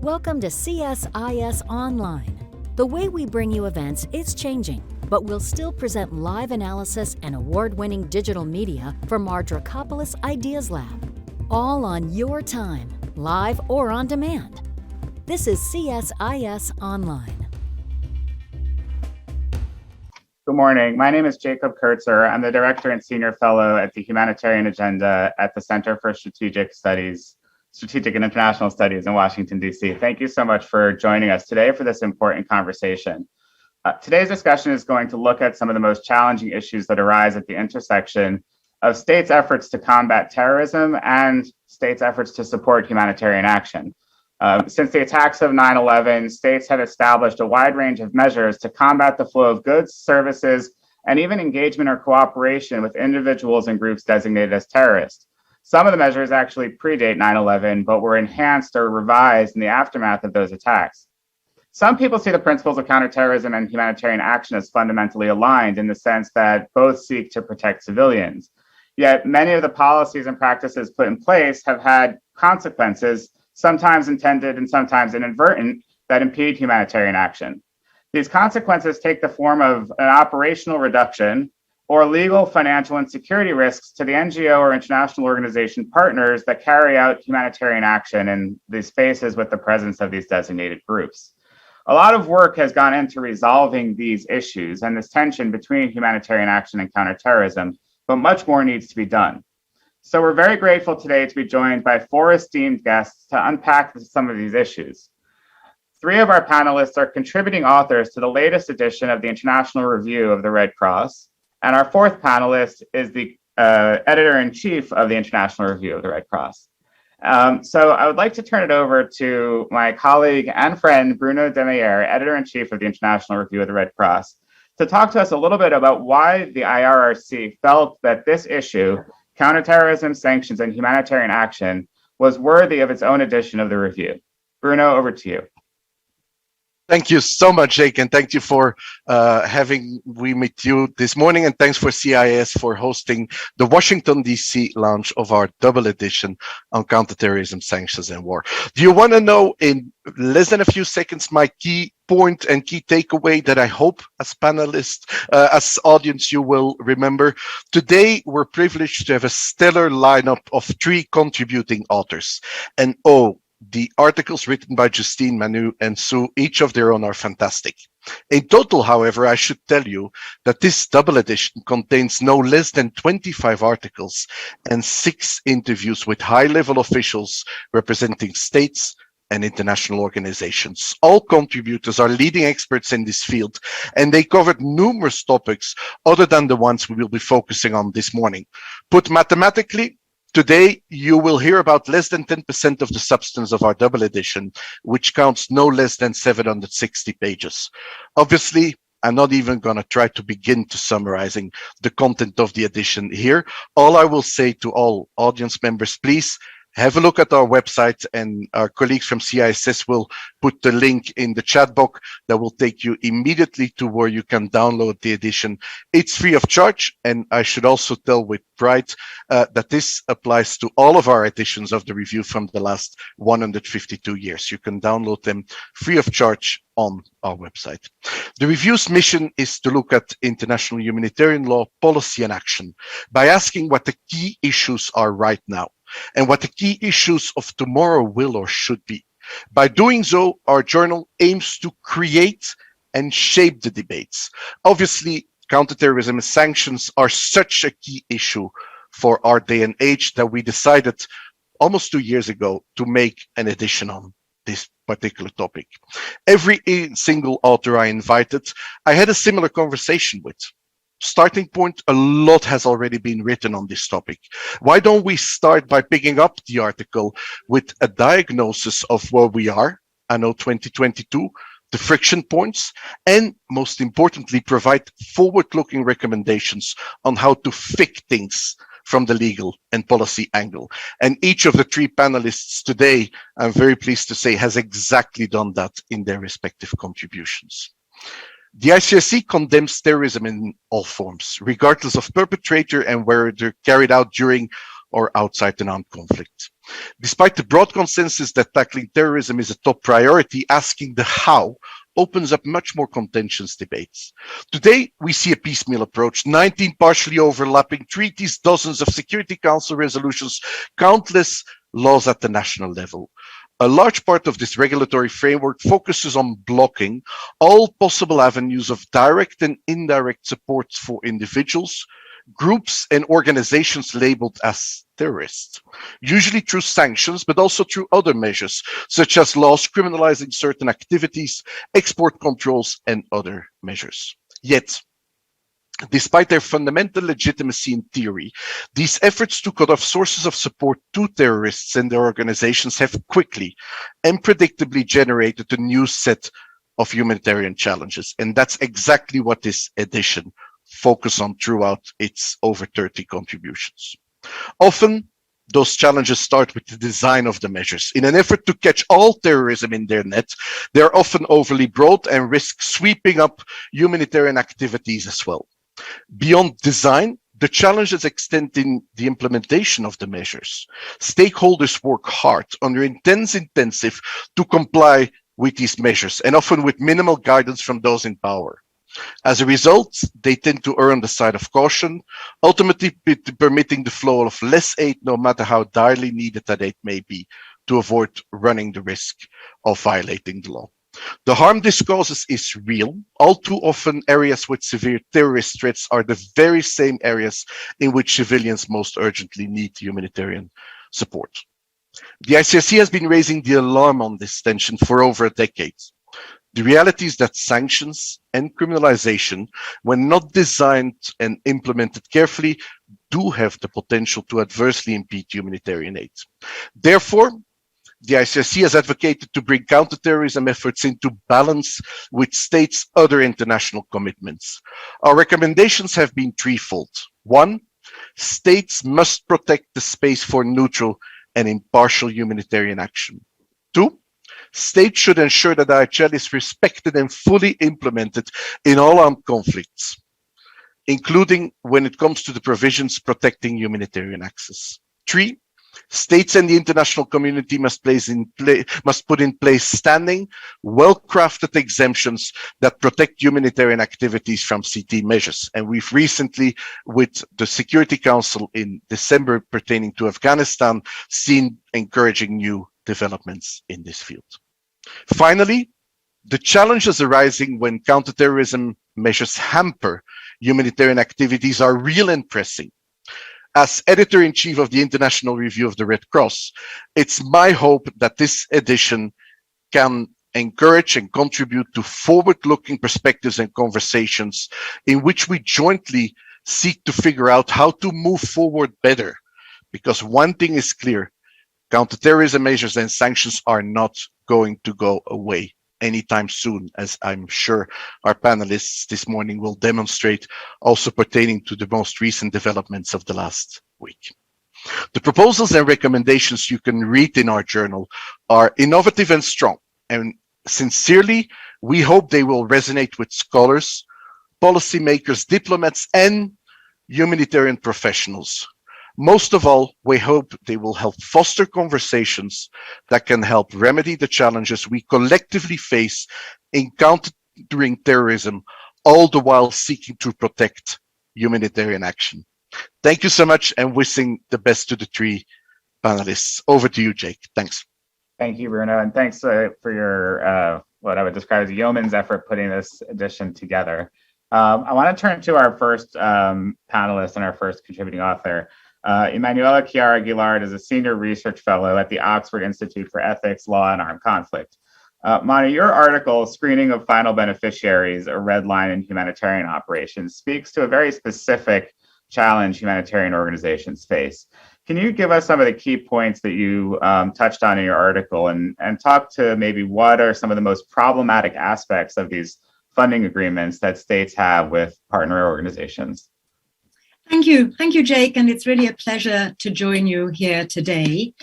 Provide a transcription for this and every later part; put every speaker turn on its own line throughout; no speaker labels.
Welcome to CSIS Online. The way we bring you events is changing, but we'll still present live analysis and award-winning digital media from our Dracopolis Ideas Lab. All on your time, live or on demand. This is CSIS Online.
Good morning. My name is Jacob Kurtzer. I'm the Director and Senior Fellow at the Humanitarian Agenda at the Center for Strategic and International Studies in Washington, D.C. Thank you so much for joining us today for this important conversation. Today's discussion is going to look at some of the most challenging issues that arise at the intersection of states' efforts to combat terrorism and states' efforts to support humanitarian action. Since the attacks of 9/11, states have established a wide range of measures to combat the flow of goods, services, and even engagement or cooperation with individuals and groups designated as terrorists. Some of the measures actually predate 9/11, but were enhanced or revised in the aftermath of those attacks. Some people see the principles of counterterrorism and humanitarian action as fundamentally aligned in the sense that both seek to protect civilians. Yet many of the policies and practices put in place have had consequences, sometimes intended and sometimes inadvertent, that impede humanitarian action. These consequences take the form of an operational reduction or legal, financial, and security risks to the NGO or international organization partners that carry out humanitarian action in these spaces with the presence of these designated groups. A lot of work has gone into resolving these issues and this tension between humanitarian action and counterterrorism, but much more needs to be done. So we're very grateful today to be joined by four esteemed guests to unpack some of these issues. Three of our panelists are contributing authors to the latest edition of the International Review of the Red Cross, and our fourth panelist is the editor-in-chief of the International Review of the Red Cross. So I would like to turn it over to my colleague and friend, Bruno De Meyer, editor-in-chief of the International Review of the Red Cross, to talk to us a little bit about why the IRRC felt that this issue, counterterrorism, sanctions, and humanitarian action, was worthy of its own edition of the review. Bruno, over to you.
Thank you so much, Jake, and thank you for having me meet you this morning, and thanks for CIS for hosting the Washington, D.C. launch of our double edition on counterterrorism, sanctions, and war. Do you want to know in less than a few seconds my key point and key takeaway that I hope as panelists, as audience, you will remember? Today, we're privileged to have a stellar lineup of three contributing authors, and the articles written by Justine, Manu, and Sue, each of their own, are fantastic. In total, however, I should tell you that this double edition contains no less than 25 articles and 6 interviews with high-level officials representing states and international organizations. All contributors are leading experts in this field, and they covered numerous topics other than the ones we will be focusing on this morning. Put mathematically, today, you will hear about less than 10% of the substance of our double edition, which counts no less than 760 pages. Obviously, I'm not even going to try to begin to summarizing the content of the edition here. All I will say to all audience members, please have a look at our website, and our colleagues from CSIS will put the link in the chat box that will take you immediately to where you can download the edition. It's free of charge, and I should also tell with pride that this applies to all of our editions of the review from the last 152 years. You can download them free of charge on our website. The review's mission is to look at international humanitarian law, policy, and action by asking what the key issues are right now and what the key issues of tomorrow will or should be. By doing so, our journal aims to create and shape the debates. Obviously, counterterrorism and sanctions are such a key issue for our day and age that we decided almost 2 years ago to make an edition on this particular topic. Every single author I invited, I had a similar conversation with. Starting point, a lot has already been written on this topic. Why don't we start by picking up the article with a diagnosis of where we are, anno 2022, the friction points, and most importantly, provide forward-looking recommendations on how to fix things from the legal and policy angle. And each of the three panelists today, I'm very pleased to say, has exactly done that in their respective contributions. The ICRC condemns terrorism in all forms, regardless of perpetrator and whether they're carried out during or outside an armed conflict. Despite the broad consensus that tackling terrorism is a top priority, asking the how opens up much more contentious debates. Today, we see a piecemeal approach, 19 partially overlapping treaties, dozens of Security Council resolutions, countless laws at the national level. A large part of this regulatory framework focuses on blocking all possible avenues of direct and indirect support for individuals, groups, and organizations labeled as terrorists, usually through sanctions, but also through other measures, such as laws criminalizing certain activities, export controls, and other measures. Yet, despite their fundamental legitimacy in theory, these efforts to cut off sources of support to terrorists and their organizations have quickly and predictably generated a new set of humanitarian challenges. And that's exactly what this edition focuses on throughout its over 30 contributions. Often, those challenges start with the design of the measures. In an effort to catch all terrorism in their net, they're often overly broad and risk sweeping up humanitarian activities as well. Beyond design, the challenges extend in the implementation of the measures. Stakeholders work hard under intensive to comply with these measures, and often with minimal guidance from those in power. As a result, they tend to err on the side of caution, ultimately permitting the flow of less aid, no matter how direly needed that aid may be, to avoid running the risk of violating the law. The harm this causes is real. All too often, areas with severe terrorist threats are the very same areas in which civilians most urgently need humanitarian support. The ICRC has been raising the alarm on this tension for over a decade. The reality is that sanctions and criminalization, when not designed and implemented carefully, do have the potential to adversely impede humanitarian aid. Therefore, the ICRC has advocated to bring counterterrorism efforts into balance with states' other international commitments. Our recommendations have been threefold. One, states must protect the space for neutral and impartial humanitarian action. Two, states should ensure that the IHL is respected and fully implemented in all armed conflicts, including when it comes to the provisions protecting humanitarian access. Three, states and the international community must put in place standing, well-crafted exemptions that protect humanitarian activities from CT measures. And we've recently, with the Security Council in December pertaining to Afghanistan, seen encouraging new developments in this field. Finally, the challenges arising when counterterrorism measures hamper humanitarian activities are real and pressing. As editor-in-chief of the International Review of the Red Cross, it's my hope that this edition can encourage and contribute to forward-looking perspectives and conversations in which we jointly seek to figure out how to move forward better. Because one thing is clear, counterterrorism measures and sanctions are not going to go away anytime soon, as I'm sure our panelists this morning will demonstrate, also pertaining to the most recent developments of the last week. The proposals and recommendations you can read in our journal are innovative and strong, and sincerely, we hope they will resonate with scholars, policymakers, diplomats, and humanitarian professionals. Most of all, we hope they will help foster conversations that can help remedy the challenges we collectively face in countering terrorism, all the while seeking to protect humanitarian action. Thank you so much, and wishing the best to the three panelists. Over to you, Jake. Thanks.
Thank you, Bruno, and thanks for your what I would describe as a yeoman's effort putting this edition together. I want to turn to our first panelist and our first contributing author. Emmanuella Chiara Gilard is a senior research fellow at the Oxford Institute for Ethics, Law, and Armed Conflict. Manu, your article, Screening of Final Beneficiaries, a Red Line in Humanitarian Operations, speaks to a very specific challenge humanitarian organizations face. Can you give us some of the key points that you touched on in your article and talk to maybe what are some of the most problematic aspects of these funding agreements that states have with partner organizations?
Thank you, Jake, and it's really a pleasure to join you here today.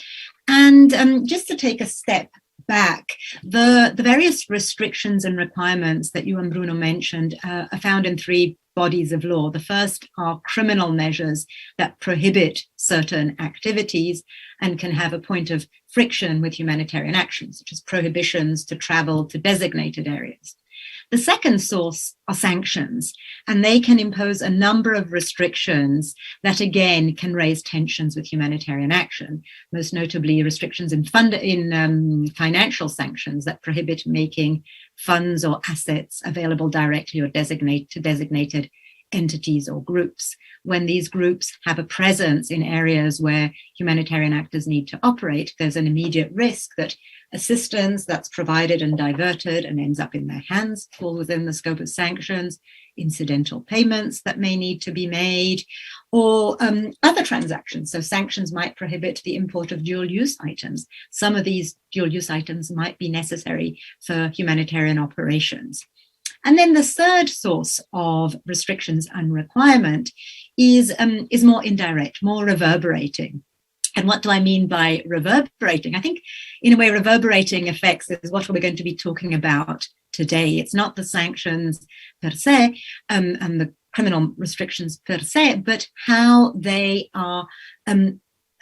And just to take a step back, the various restrictions and requirements that you and Bruno mentioned are found in three bodies of law. The first are criminal measures that prohibit certain activities and can have a point of friction with humanitarian action, such as prohibitions to travel to designated areas. The second source are sanctions, and they can impose a number of restrictions that again can raise tensions with humanitarian action, most notably restrictions in financial sanctions that prohibit making funds or assets available directly or to designated entities or groups. When these groups have a presence in areas where humanitarian actors need to operate, there's an immediate risk that assistance that's provided and diverted and ends up in their hands fall within the scope of sanctions, incidental payments that may need to be made, or other transactions. So sanctions might prohibit the import of dual-use items. Some of these dual-use items might be necessary for humanitarian operations. And then the third source of restrictions and requirement is more indirect, more reverberating. And what do I mean by reverberating? I think, in a way, reverberating effects is what we're going to be talking about today. It's not the sanctions per se and the criminal restrictions per se, but how they are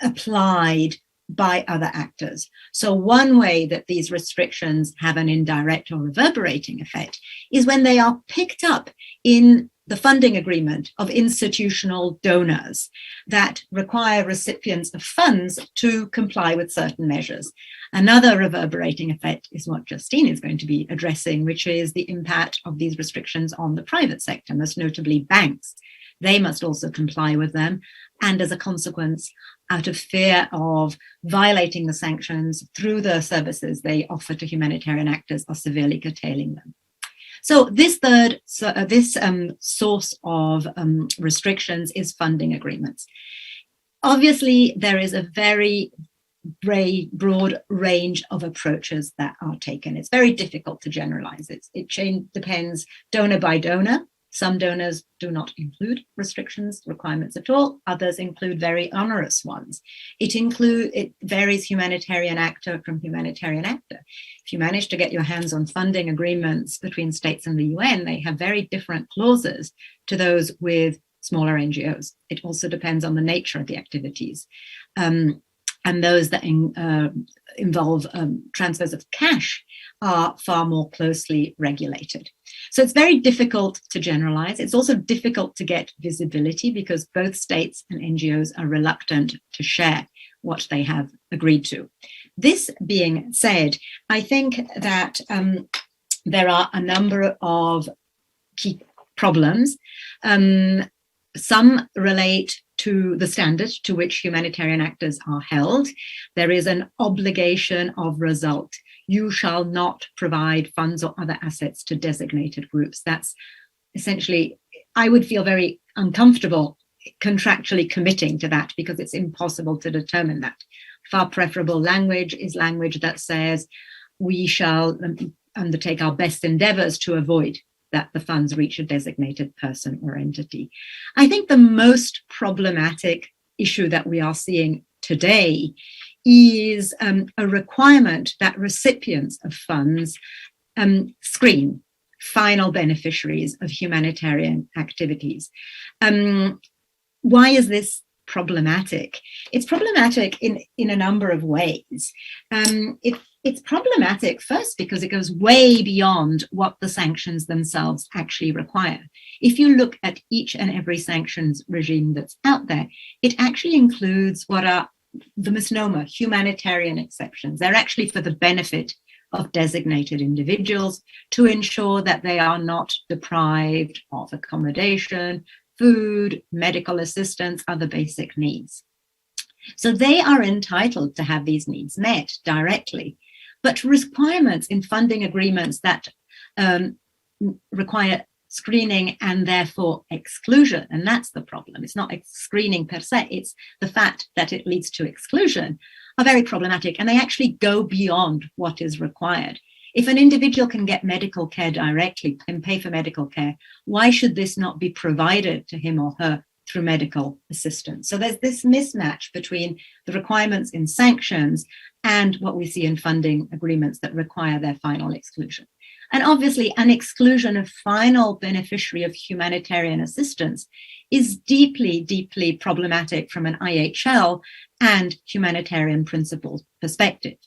applied by other actors. So one way that these restrictions have an indirect or reverberating effect is when they are picked up in the funding agreement of institutional donors that require recipients of funds to comply with certain measures. Another reverberating effect is what Justine is going to be addressing, which is the impact of these restrictions on the private sector, most notably banks. They must also comply with them. And as a consequence, out of fear of violating the sanctions through the services they offer to humanitarian actors, are severely curtailing them. So this source of restrictions is funding agreements. Obviously, there is a very broad range of approaches that are taken. It's very difficult to generalize. It depends donor by donor. Some donors do not include restrictions, requirements at all. Others include very onerous ones. It varies humanitarian actor from humanitarian actor. If you manage to get your hands on funding agreements between states and the UN, they have very different clauses to those with smaller NGOs. It also depends on the nature of the activities. And those that involve transfers of cash are far more closely regulated. So it's very difficult to generalize. It's also difficult to get visibility because both states and NGOs are reluctant to share what they have agreed to. This being said, I think that there are a number of key problems. Some relate to the standard to which humanitarian actors are held. There is an obligation of result. You shall not provide funds or other assets to designated groups. That's essentially, I would feel very uncomfortable contractually committing to that because it's impossible to determine that. Far preferable language is language that says we shall undertake our best endeavors to avoid that the funds reach a designated person or entity. I think the most problematic issue that we are seeing today is a requirement that recipients of funds screen final beneficiaries of humanitarian activities. Why is this problematic? It's problematic in a number of ways. It's problematic first because it goes way beyond what the sanctions themselves actually require. If you look at each and every sanctions regime that's out there, it actually includes what are the misnomer humanitarian exceptions. They're actually for the benefit of designated individuals to ensure that they are not deprived of accommodation, food, medical assistance, other basic needs. So they are entitled to have these needs met directly. But requirements in funding agreements that require screening and therefore exclusion, and that's the problem. It's not screening per se, it's the fact that it leads to exclusion, are very problematic, and they actually go beyond what is required. If an individual can get medical care directly and pay for medical care, why should this not be provided to him or her through medical assistance? So there's this mismatch between the requirements in sanctions and what we see in funding agreements that require their final exclusion. And obviously, an exclusion of final beneficiary of humanitarian assistance is deeply, deeply problematic from an IHL and humanitarian principles perspective.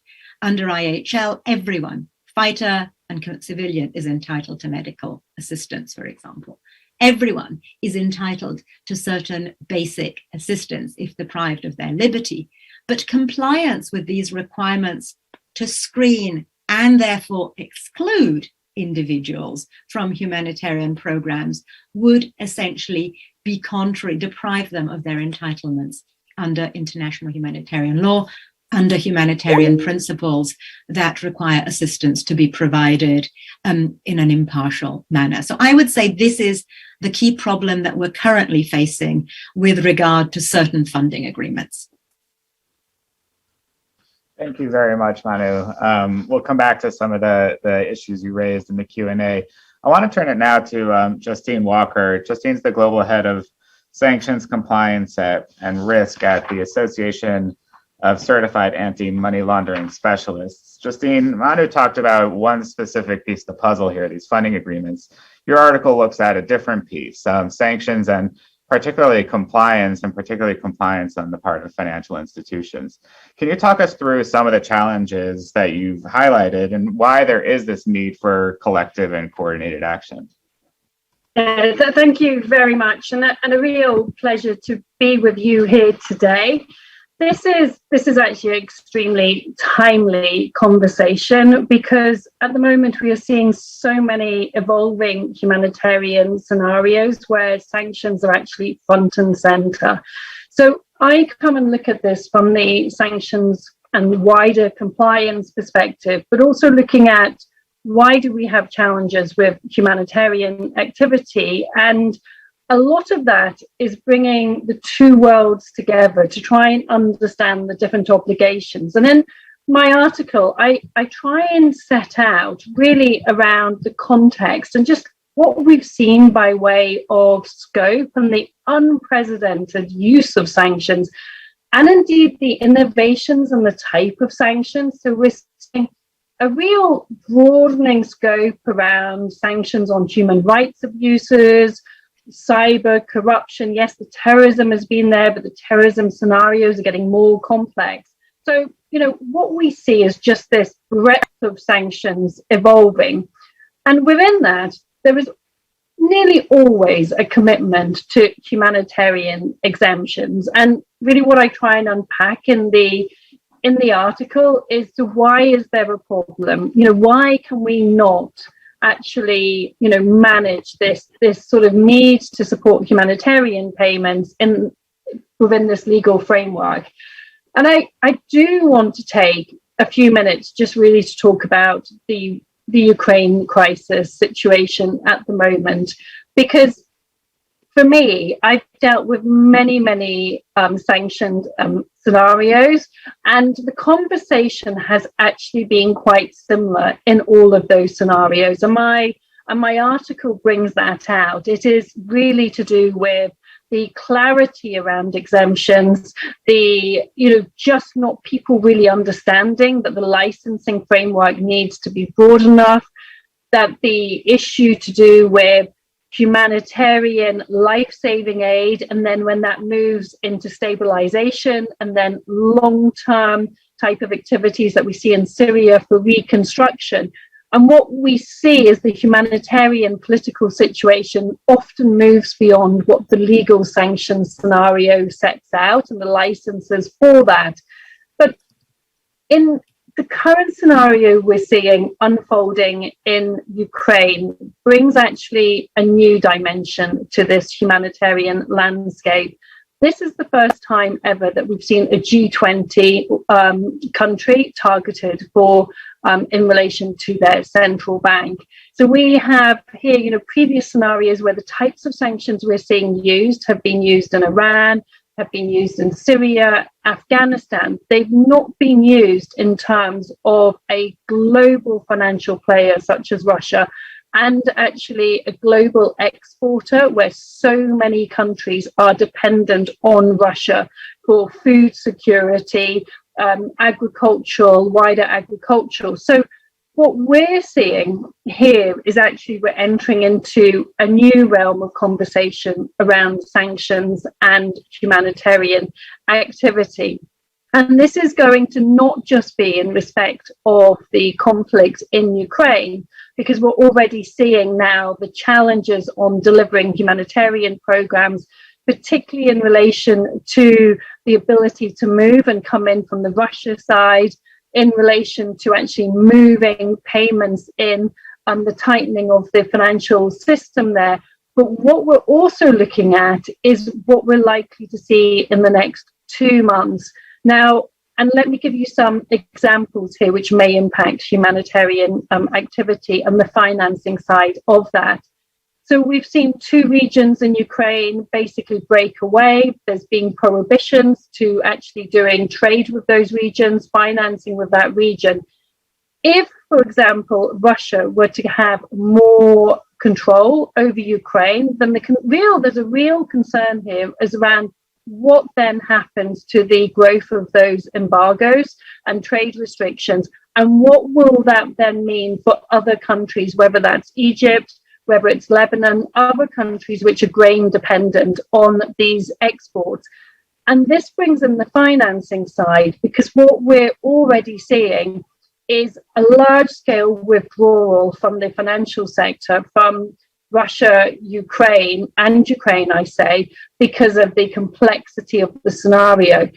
Under IHL, everyone, fighter and civilian, is entitled to medical assistance, for example. Everyone is entitled to certain basic assistance if deprived of their liberty. But compliance with these requirements to screen and therefore exclude individuals from humanitarian programs would essentially be contrary, deprive them of their entitlements under international humanitarian law, under humanitarian principles that require assistance to be provided in an impartial manner. So I would say this is the key problem that we're currently facing with regard to certain funding agreements.
Thank you very much, Manu. We'll come back to some of the issues you raised in the Q&A. I want to turn it now to Justine Walker. Justine's the global head of sanctions compliance and risk at the Association of Certified Anti-Money Laundering Specialists. Justine, Manu talked about one specific piece of the puzzle here, these funding agreements. Your article looks at a different piece, sanctions and particularly compliance on the part of financial institutions. Can you talk us through some of the challenges that you've highlighted and why there is this need for collective and coordinated action?
Thank you very much, and a real pleasure to be with you here today. This is actually an extremely timely conversation because at the moment we are seeing so many evolving humanitarian scenarios where sanctions are actually front and center. So I come and look at this from the sanctions and wider compliance perspective, but also looking at why do we have challenges with humanitarian activity. And a lot of that is bringing the two worlds together to try and understand the different obligations. And in my article, I try and set out really around the context and just what we've seen by way of scope and the unprecedented use of sanctions, and indeed the innovations and the type of sanctions. So we're seeing a real broadening scope around sanctions on human rights abuses, cyber corruption. Yes, the terrorism has been there, but the terrorism scenarios are getting more complex. So, what we see is just this breadth of sanctions evolving. And within that, there is nearly always a commitment to humanitarian exemptions. And really what I try and unpack in the article is why is there a problem? Why can we not actually, manage this sort of need to support humanitarian payments within this legal framework? And I do want to take a few minutes just really to talk about the Ukraine crisis situation at the moment, because for me, I've dealt with many sanctioned scenarios, and the conversation has actually been quite similar in all of those scenarios. And my article brings that out. It is really to do with the clarity around exemptions, just not people really understanding that the licensing framework needs to be broad enough, that the issue to do with humanitarian life-saving aid, and then when that moves into stabilization and then long-term type of activities that we see in Syria for reconstruction. And what we see is the humanitarian political situation often moves beyond what the legal sanctions scenario sets out and the licenses for that. But in the current scenario we're seeing unfolding in Ukraine brings actually a new dimension to this humanitarian landscape. This is the first time ever that we've seen a G20 country targeted for in relation to their central bank. So we have here, previous scenarios where the types of sanctions we're seeing used have been used in Iran, have been used in Syria, Afghanistan. They've not been used in terms of a global financial player such as Russia, and actually a global exporter where so many countries are dependent on Russia for food security, wider agricultural. So What we're seeing here is actually we're entering into a new realm of conversation around sanctions and humanitarian activity. And this is going to not just be in respect of the conflict in Ukraine, because we're already seeing now the challenges on delivering humanitarian programs, particularly in relation to the ability to move and come in from the Russia side, in relation to actually moving payments in, the tightening of the financial system there. But what we're also looking at is what we're likely to see in the next 2 months. Now, and let me give you some examples here which may impact humanitarian activity and the financing side of that. So we've seen 2 regions in Ukraine basically break away. There's been prohibitions to actually doing trade with those regions, financing with that region. If, for example, Russia were to have more control over Ukraine, then there's a real concern here is around what then happens to the growth of those embargoes and trade restrictions, and what will that then mean for other countries, whether that's Egypt, whether it's Lebanon, other countries which are grain dependent on these exports. And this brings in the financing side, because what we're already seeing is a large scale withdrawal from the financial sector from Russia, Ukraine, I say, because of the complexity of the scenario.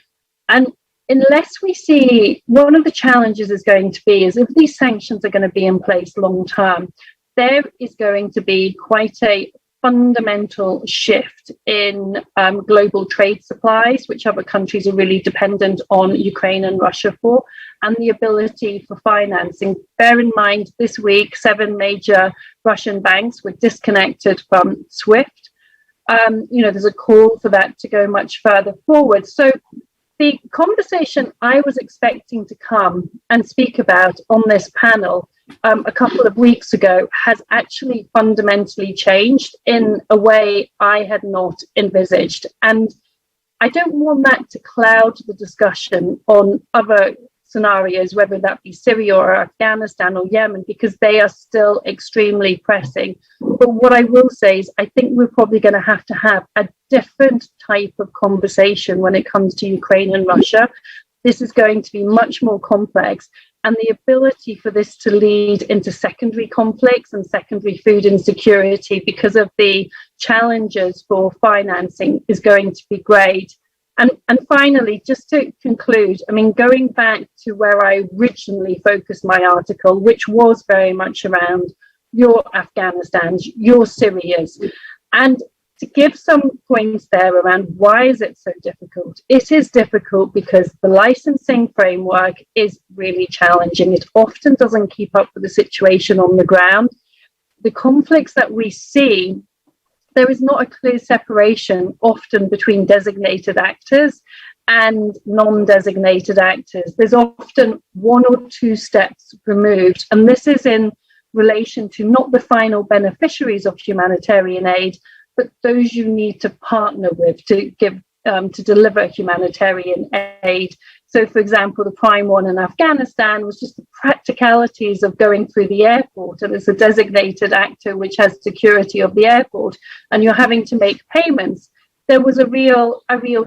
And unless we see, one of the challenges is going to be is if these sanctions are going to be in place long term, there is going to be quite a fundamental shift in global trade supplies, which other countries are really dependent on Ukraine and Russia for, and the ability for financing. Bear in mind, this week, 7 major Russian banks were disconnected from SWIFT. There's a call for that to go much further forward. So the conversation I was expecting to come and speak about on this panel a couple of weeks ago has actually fundamentally changed in a way I had not envisaged. And I don't want that to cloud the discussion on other scenarios, whether that be Syria or Afghanistan or Yemen, because they are still extremely pressing. But what I will say is I think we're probably going to have a different type of conversation when it comes to Ukraine and Russia. This is going to be much more complex, and the ability for this to lead into secondary conflicts and secondary food insecurity because of the challenges for financing is going to be great. And finally, just to conclude, going back to where I originally focused my article, which was very much around your Afghanistans, your Syrias, and to give some points there around why is it so difficult. It is difficult because the licensing framework is really challenging. It often doesn't keep up with the situation on the ground. The conflicts that we see, there is not a clear separation often between designated actors and non-designated actors. There's often 1 or 2 steps removed, and this is in relation to not the final beneficiaries of humanitarian aid, but those you need to partner with to give to deliver humanitarian aid. So, for example, the prime one in Afghanistan was just the practicalities of going through the airport, and it's a designated actor which has security of the airport, and you're having to make payments. There was a real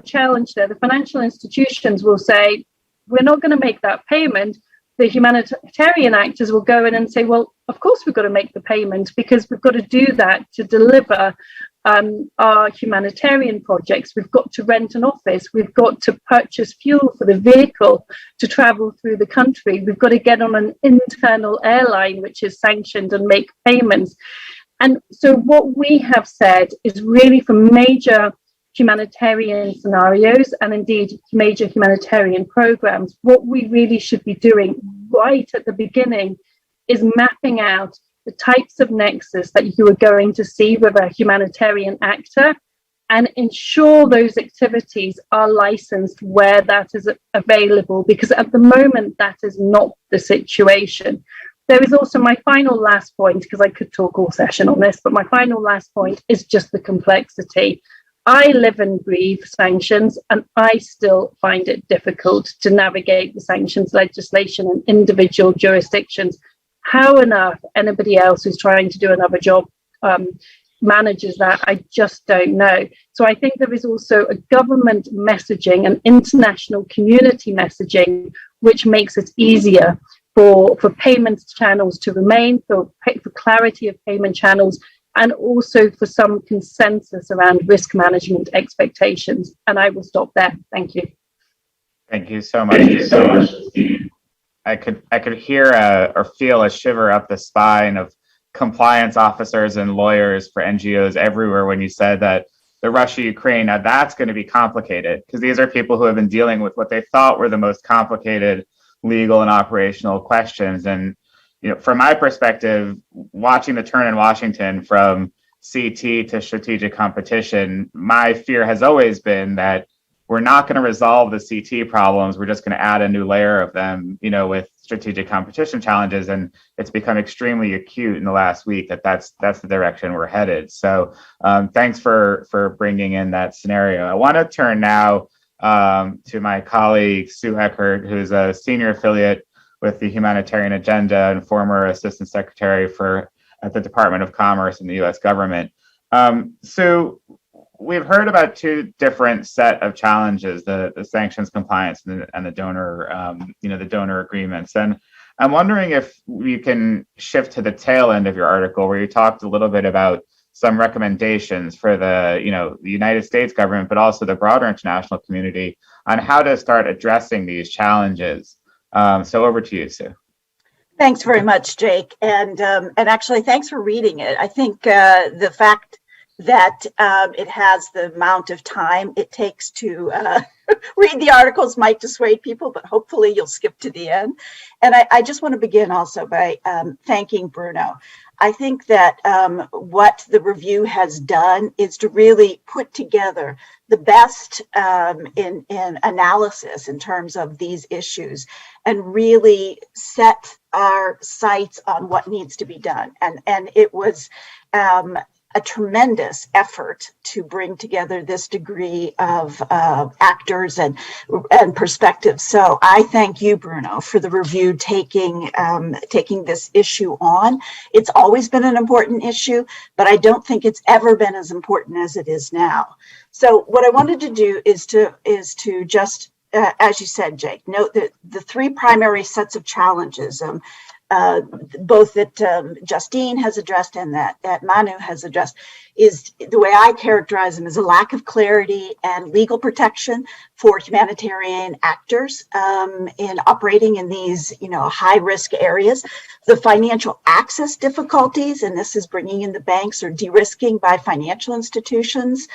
challenge there. The financial institutions will say, we're not going to make that payment. The humanitarian actors will go in and say, well, of course we've got to make the payment because we've got to do that to deliver our humanitarian projects. We've got to rent an office. We've got to purchase fuel for the vehicle to travel through the country. We've got to get on an internal airline, which is sanctioned, and make payments. And so what we have said is really for major humanitarian scenarios and indeed major humanitarian programs, what we really should be doing right at the beginning is mapping out the types of nexus that you are going to see with a humanitarian actor and ensure those activities are licensed where that is available, because at the moment that is not the situation. There is also my final last point, because I could talk all session on this, but my final last point is just the complexity. I live and breathe sanctions, and I still find it difficult to navigate the sanctions legislation in individual jurisdictions. How enough anybody else who's trying to do another job manages that, I just don't know. So I think there is also a government messaging and international community messaging, which makes it easier for payment channels to remain, for clarity of payment channels, and also for some consensus around risk management expectations. And I will stop there. Thank you.
Thank you so much. I could hear or feel a shiver up the spine of compliance officers and lawyers for NGOs everywhere when you said that the Russia-Ukraine, now that's going to be complicated, because these are people who have been dealing with what they thought were the most complicated legal and operational questions. And from my perspective, watching the turn in Washington from CT to strategic competition, my fear has always been that we're not going to resolve the CT problems. We're just going to add a new layer of them, with strategic competition challenges. And it's become extremely acute in the last week that's the direction we're headed. So thanks for bringing in that scenario. I want to turn now to my colleague, Sue Eckert, who's a senior affiliate with the Humanitarian Agenda and former Assistant Secretary at the Department of Commerce in the U.S. government. Sue, we've heard about two different set of challenges: the sanctions compliance and the donor, the donor agreements. And I'm wondering if we can shift to the tail end of your article, where you talked a little bit about some recommendations for the United States government, but also the broader international community on how to start addressing these challenges. So over to you, Sue.
Thanks very much, Jake. And actually, thanks for reading it. I think the fact that it has the amount of time it takes to read the articles might dissuade people, but hopefully you'll skip to the end. And I just want to begin also by thanking Bruno. I think that what the review has done is to really put together the best in analysis in terms of these issues, and really set our sights on what needs to be done. And it was a tremendous effort to bring together this degree of actors and perspectives. So I thank you, Bruno, for the review taking this issue on. It's always been an important issue, but I don't think it's ever been as important as it is now. So what I wanted to do is to just, as you said, Jake, note that the three primary sets of challenges, both that Justine has addressed and that Manu has addressed, is the way I characterize them as a lack of clarity and legal protection for humanitarian actors in operating in these, high risk areas. The financial access difficulties, and this is bringing in the banks or de-risking by financial institutions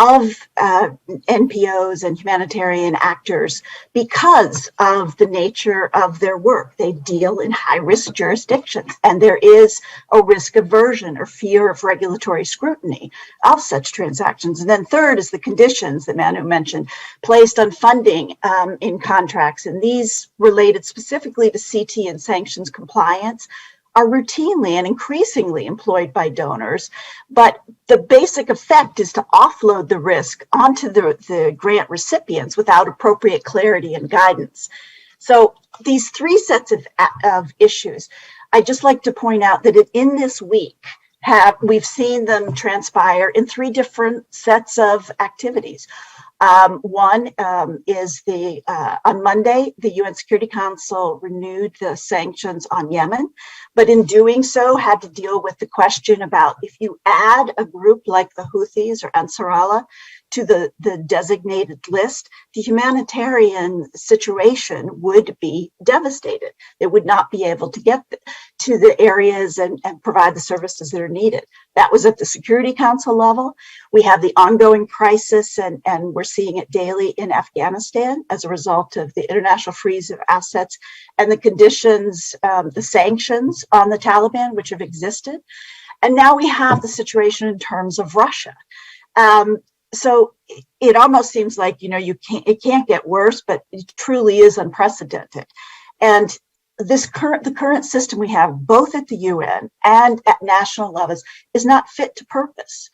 of NPOs and humanitarian actors because of the nature of their work. They deal in high-risk jurisdictions, and there is a risk aversion or fear of regulatory scrutiny of such transactions. And then third is the conditions that Manu mentioned, placed on funding in contracts, and these related specifically to CT and sanctions compliance are routinely and increasingly employed by donors, but the basic effect is to offload the risk onto the grant recipients without appropriate clarity and guidance. So these three sets of issues, I just like to point out that in this week, we've seen them transpire in three different sets of activities. One is on Monday, the UN Security Council renewed the sanctions on Yemen, but in doing so had to deal with the question about if you add a group like the Houthis or Ansar Allah to the designated list, the humanitarian situation would be devastated. They would not be able to get to the areas and provide the services that are needed. That was at the Security Council level. We have the ongoing crisis, and we're seeing it daily in Afghanistan as a result of the international freeze of assets and the conditions, the sanctions on the Taliban, which have existed. And now we have the situation in terms of Russia. So it almost seems like, it can't get worse, but it truly is unprecedented. And the current system we have, both at the UN and at national levels, is not fit to purpose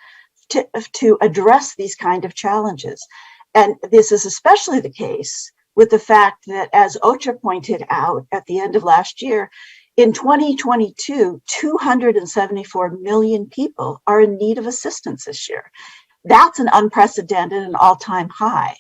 to address these kind of challenges. And this is especially the case with the fact that, as OCHA pointed out at the end of last year, In 2022, 274 million people are in need of assistance this year. That's an unprecedented and all-time high.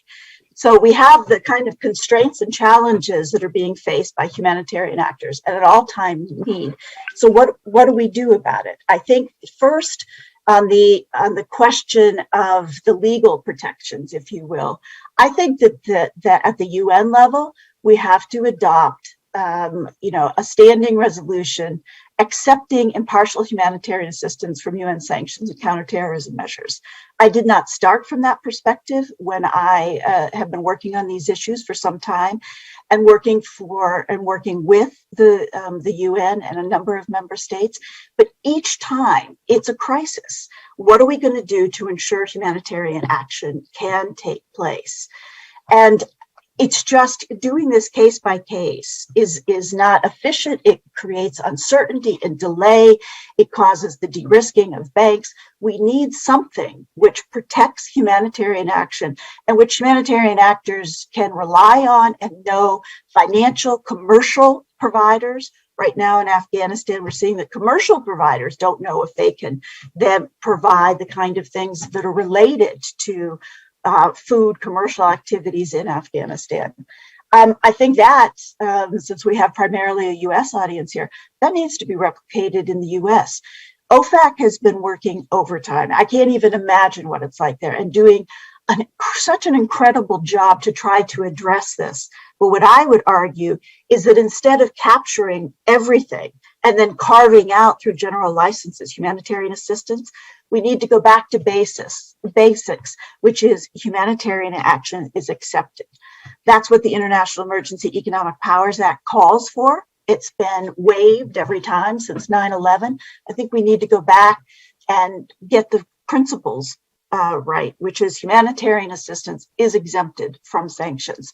So we have the kind of constraints and challenges that are being faced by humanitarian actors at an all-time need. So what do we do about it? I think first on the question of the legal protections, if you will, I think that at the UN level, we have to adopt a standing resolution accepting impartial humanitarian assistance from UN sanctions and counterterrorism measures. I did not start from that perspective when I have been working on these issues for some time and working with the UN and a number of member states. But each time it's a crisis. What are we going to do to ensure humanitarian action can take place? And it's just doing this case by case is not efficient. It creates uncertainty and delay. It causes the de-risking of banks. We need something which protects humanitarian action and which humanitarian actors can rely on and know. Financial, commercial providers. Right now in Afghanistan, we're seeing that commercial providers don't know if they can then provide the kind of things that are related to food commercial activities in Afghanistan. I think that since we have primarily a US audience here, that needs to be replicated in the US. OFAC has been working overtime. I can't even imagine what it's like there and doing such an incredible job to try to address this. But what I would argue is that instead of capturing everything and then carving out through general licenses humanitarian assistance, we need to go back to basics, which is humanitarian action is accepted. That's what the International Emergency Economic Powers Act calls for. It's been waived every time since 9/11. I think we need to go back and get the principles right, which is humanitarian assistance is exempted from sanctions.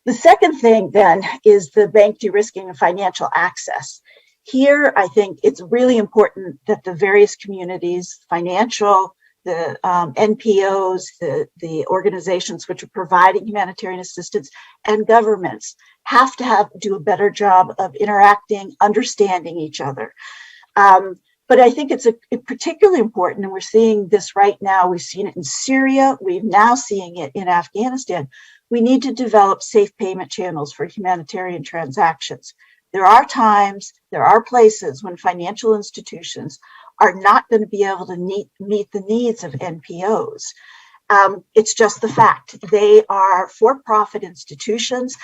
The second thing then is the bank de-risking and financial access. Here, I think it's really important that the various communities, financial, the NPOs, the organizations which are providing humanitarian assistance, and governments have to do a better job of interacting, understanding each other. But I think it's particularly important, and we're seeing this right now. We've seen it in Syria. We're now seeing it in Afghanistan. We need to develop safe payment channels for humanitarian transactions. There are times, there are places when financial institutions are not going to be able to meet the needs of NPOs. It's just the fact. They are for-profit institutions,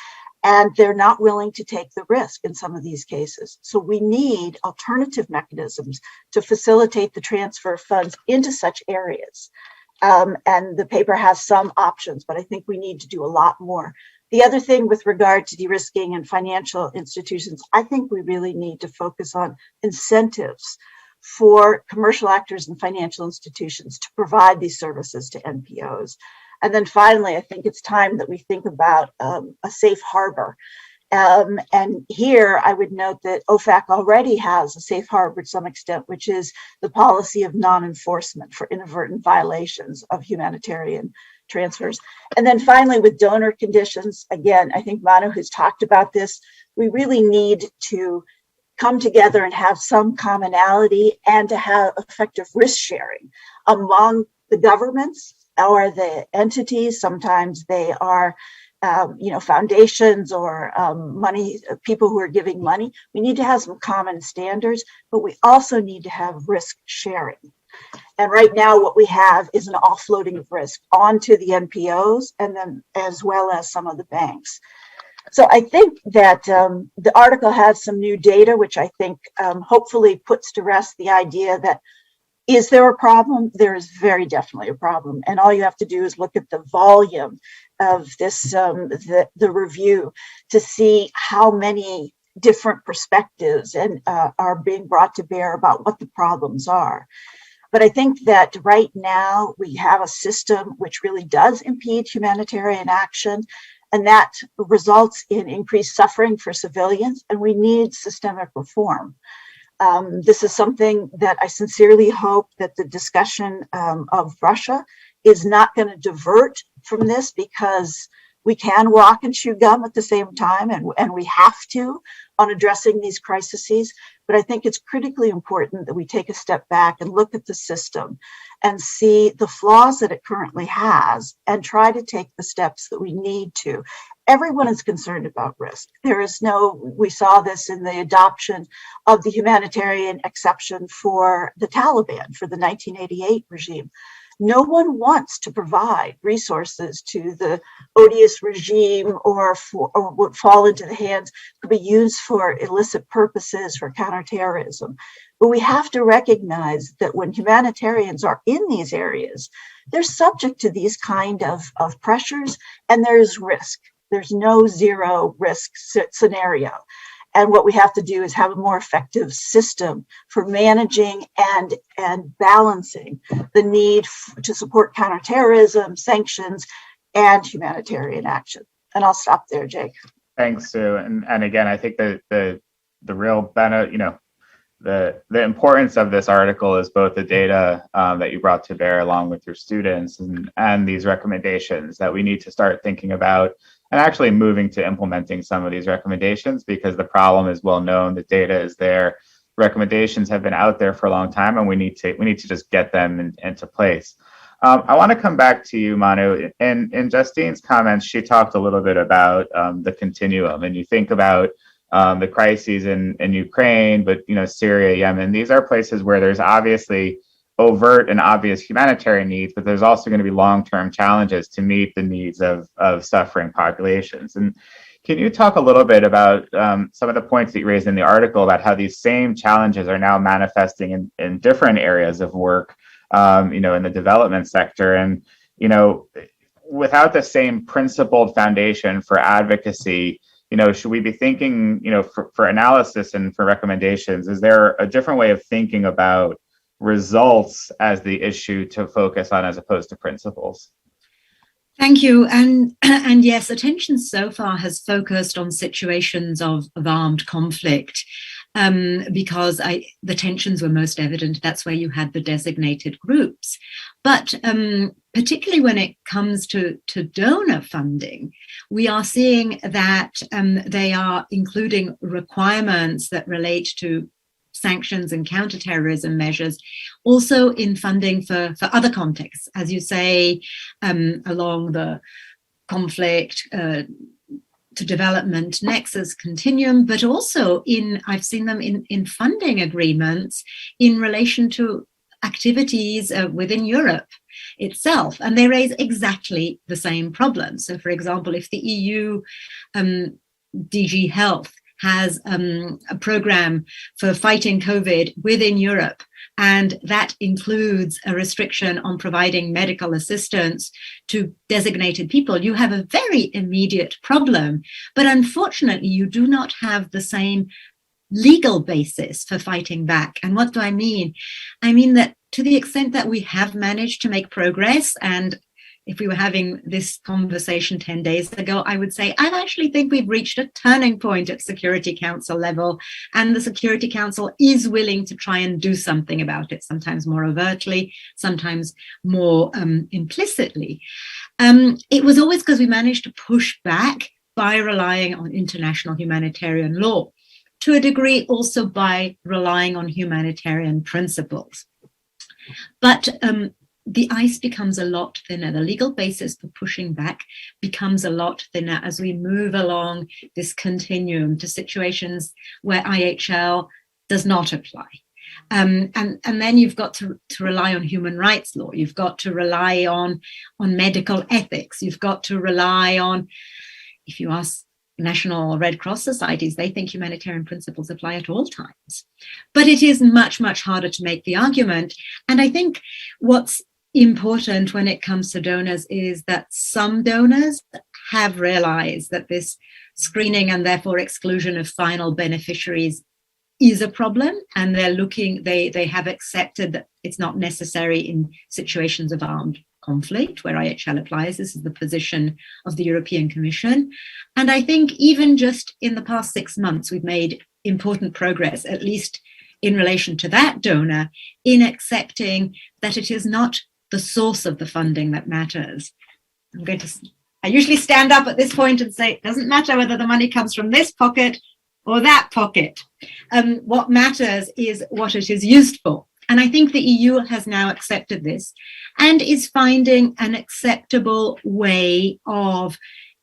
and they're not willing to take the risk in some of these cases. So we need alternative mechanisms to facilitate the transfer of funds into such areas. And the paper has some options, but I think we need to do a lot more. The other thing with regard to de-risking and financial institutions, I think we really need to focus on incentives for commercial actors and financial institutions to provide these services to NPOs. And then finally, I think it's time that we think about a safe harbor. And here I would note that OFAC already has a safe harbor to some extent, which is the policy of non-enforcement for inadvertent violations of humanitarian transfers. And then finally, with donor conditions, again, I think Manu has talked about this. We really need to come together and have some commonality and to have effective risk sharing among the governments or the entities. Sometimes they are foundations or money, people who are giving money. We need to have some common standards, but we also need to have risk sharing. And right now what we have is an offloading of risk onto the NPOs and then as well as some of the banks. So I think that the article has some new data, which I think hopefully puts to rest the idea that is there a problem? There is very definitely a problem. And all you have to do is look at the volume of this, the review to see how many different perspectives and are being brought to bear about what the problems are. But I think that right now we have a system which really does impede humanitarian action, and that results in increased suffering for civilians, and we need systemic reform. This is something that I sincerely hope that the discussion of Russia is not going to divert from this, because we can walk and chew gum at the same time, and we have to. on addressing these crises, but I think it's critically important that we take a step back and look at the system and see the flaws that it currently has and try to take the steps that we need to. Everyone is concerned about risk. We saw this in the adoption of the humanitarian exception for the Taliban, for the 1988 regime. No one wants to provide resources to the odious regime or would fall into the hands to be used for illicit purposes for counterterrorism. But we have to recognize that when humanitarians are in these areas, they're subject to these kind of pressures, and there's risk. There's no zero risk scenario. And what we have to do is have a more effective system for managing and balancing the need to support counterterrorism, sanctions, and humanitarian action. And I'll stop there, Jake.
Thanks, Sue. And again, I think the real benefit, the importance of this article is both the data that you brought to bear along with your students and these recommendations that we need to start thinking about and actually moving to implementing some of these recommendations, because the problem is well known, the data is there, recommendations have been out there for a long time, and we need to just get them into place. I want to come back to you, Manu. In Justine's comments, she talked a little bit about the continuum, and you think about the crises in Ukraine, but Syria, Yemen, these are places where there's obviously overt and obvious humanitarian needs, but there's also going to be long-term challenges to meet the needs of suffering populations. And can you talk a little bit about some of the points that you raised in the article about how these same challenges are now manifesting in different areas of work, in the development sector, and without the same principled foundation for advocacy, should we be thinking, for analysis and for recommendations, is there a different way of thinking about results as the issue to focus on as opposed to principles?
Thank you. And yes, attention so far has focused on situations of armed conflict because the tensions were most evident. That's where you had the designated groups. But particularly when it comes to donor funding, we are seeing that they are including requirements that relate to sanctions and counterterrorism measures, also in funding for other contexts, as you say, along the conflict to development nexus continuum, but also I've seen them in funding agreements in relation to activities within Europe itself, and they raise exactly the same problem. So, for example, if the EU DG Health has a program for fighting COVID within Europe, and that includes a restriction on providing medical assistance to designated people, you have a very immediate problem. But unfortunately, you do not have the same legal basis for fighting back. And what do I mean? I mean that to the extent that we have managed to make progress, and if we were having this conversation 10 days ago, I would say, I actually think we've reached a turning point at Security Council level, and the Security Council is willing to try and do something about it, sometimes more overtly, sometimes more implicitly. It was always because we managed to push back by relying on international humanitarian law, to a degree also by relying on humanitarian principles. But the ice becomes a lot thinner. The legal basis for pushing back becomes a lot thinner as we move along this continuum to situations where IHL does not apply. And then you've got to rely on human rights law. You've got to rely on medical ethics. You've got to rely on, if you ask national Red Cross societies, they think humanitarian principles apply at all times. But it is much, much harder to make the argument. And I think what's important when it comes to donors is that some donors have realized that this screening and therefore exclusion of final beneficiaries is a problem, and they have accepted that it's not necessary in situations of armed conflict where IHL applies. This is the position of the European Commission. And I think even just in the past 6 months, we've made important progress, at least in relation to that donor, in accepting that it is not the source of the funding that matters. I usually stand up at this point and say, it doesn't matter whether the money comes from this pocket or that pocket. What matters is what it is used for. And I think the EU has now accepted this and is finding an acceptable way of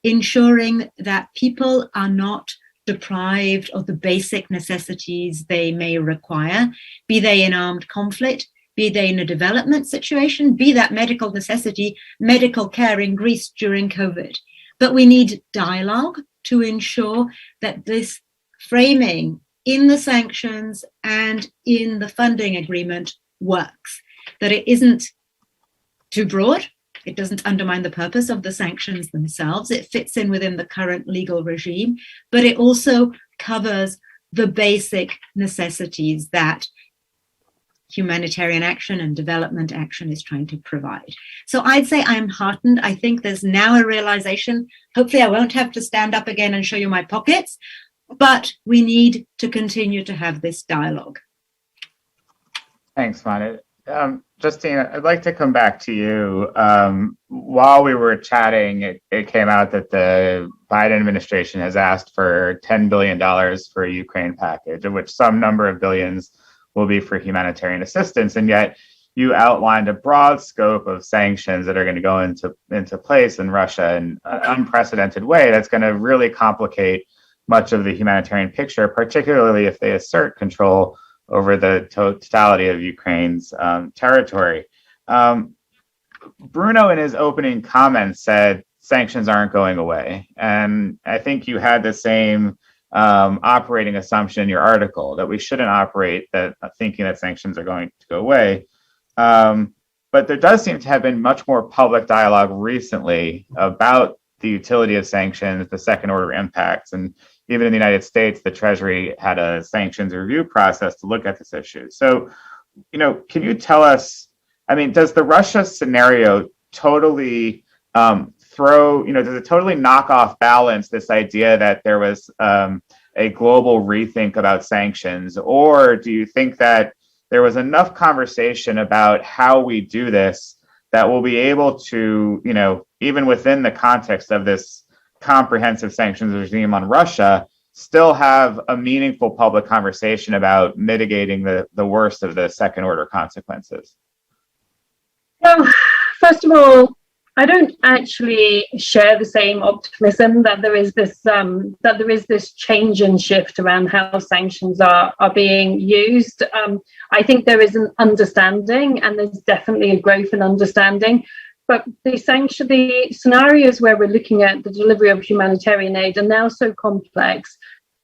ensuring that people are not deprived of the basic necessities they may require, be they in armed conflict, be they in a development situation, be that medical necessity, medical care in Greece during COVID. But we need dialogue to ensure that this framing in the sanctions and in the funding agreement works, that it isn't too broad, it doesn't undermine the purpose of the sanctions themselves, it fits in within the current legal regime, but it also covers the basic necessities that humanitarian action and development action is trying to provide. So I'd say I'm heartened. I think there's now a realization, hopefully I won't have to stand up again and show you my pockets, but we need to continue to have this dialogue.
Thanks, Manu. Justine, I'd like to come back to you. While we were chatting, it came out that the Biden administration has asked for $10 billion for a Ukraine package, of which some number of billions will be for humanitarian assistance. And yet you outlined a broad scope of sanctions that are going to go into place in Russia in an unprecedented way that's going to really complicate much of the humanitarian picture, particularly if they assert control over the totality of Ukraine's territory. Bruno, in his opening comments, said sanctions aren't going away. And I think you had the same operating assumption in your article, that we shouldn't operate that thinking that sanctions are going to go away. But there does seem to have been much more public dialogue recently about the utility of sanctions, the second order impacts, and even in the United States, the Treasury had a sanctions review process to look at this issue. So, can you tell us, does the Russia scenario totally does it totally knock off balance this idea that there was a global rethink about sanctions? Or do you think that there was enough conversation about how we do this that we'll be able to, even within the context of this comprehensive sanctions regime on Russia, still have a meaningful public conversation about mitigating the worst of the second order consequences?
Well, first of all, I don't actually share the same optimism that there is this change and shift around how sanctions are being used. I think there is an understanding, and there's definitely a growth in understanding. But the scenarios where we're looking at the delivery of humanitarian aid are now so complex.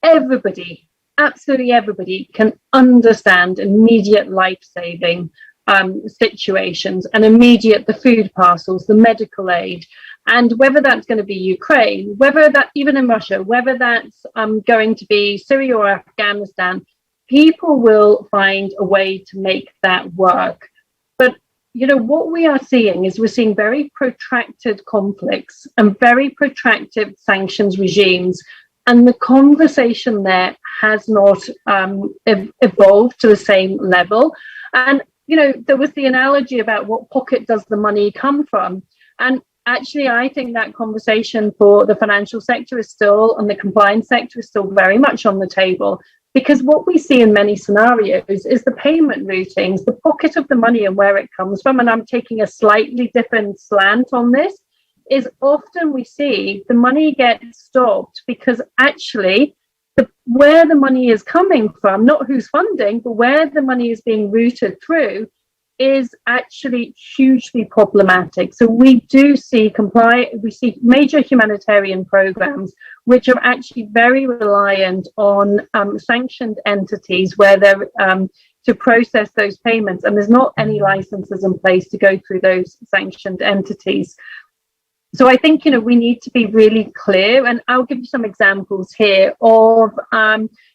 Everybody, absolutely everybody, can understand immediate life-saving situations and the food parcels, the medical aid, and whether that's going to be Ukraine, whether that even in Russia, whether that's going to be Syria or Afghanistan, people will find a way to make that work. But what we are seeing is we're seeing very protracted conflicts and very protracted sanctions regimes, and the conversation there has not evolved to the same level. And there was the analogy about what pocket does the money come from? And actually, I think that conversation for the financial sector and the compliance sector is still very much on the table, because what we see in many scenarios is the payment routings, the pocket of the money and where it comes from. And I'm taking a slightly different slant on this, is often we see the money gets stopped because actually where the money is coming from, not who's funding, but where the money is being routed through, is actually hugely problematic. So we do see major humanitarian programs which are actually very reliant on sanctioned entities where they're to process those payments, and there's not any licenses in place to go through those sanctioned entities. So I think, we need to be really clear, and I'll give you some examples here of,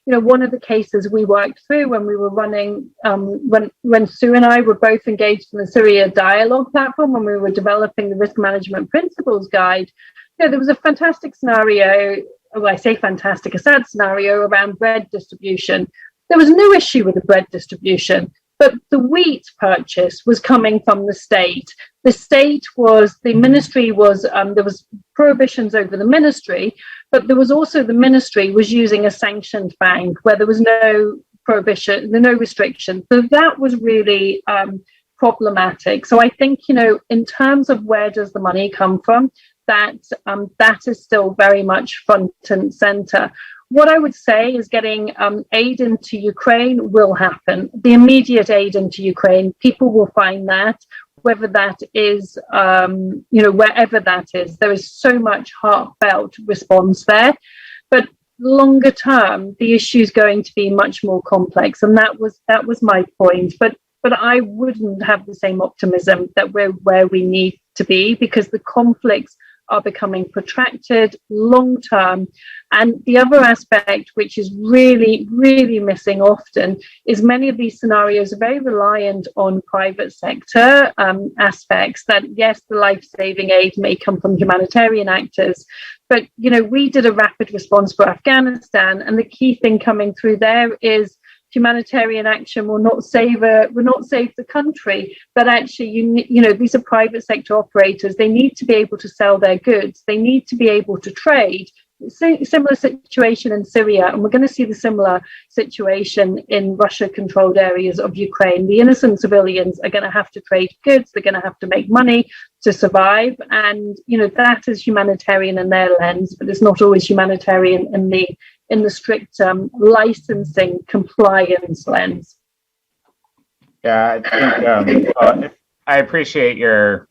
one of the cases we worked through when we were running, when Sue and I were both engaged in the Syria Dialogue platform, when we were developing the Risk Management Principles Guide. There was a fantastic scenario, I say fantastic, a sad scenario around bread distribution. There was no issue with the bread distribution, but the wheat purchase was coming from the state. the state was, the ministry was, there was prohibitions over the ministry, but there was also the ministry was using a sanctioned bank where there was no prohibition, no restriction. So that was really problematic. So I think, in terms of where does the money come from, that is still very much front and center. What I would say is getting aid into Ukraine will happen. The immediate aid into Ukraine, people will find that, whether that is, wherever that is, there is so much heartfelt response there. But longer term, the issue is going to be much more complex. And that was my point. But I wouldn't have the same optimism that we're where we need to be, because the conflicts are becoming protracted, long-term. And the other aspect, which is really, really missing often, is many of these scenarios are very reliant on private sector aspects that, yes, the life-saving aid may come from humanitarian actors, but, we did a rapid response for Afghanistan, and the key thing coming through there is humanitarian action will not save the country, but actually, these are private sector operators. They need to be able to sell their goods. They need to be able to trade. Similar situation in Syria, and we're going to see the similar situation in Russia-controlled areas of Ukraine. The innocent civilians are going to have to trade goods. They're going to have to make money to survive, and that is humanitarian in their lens, but it's not always humanitarian in the strict licensing compliance lens.
Yeah, I think I appreciate your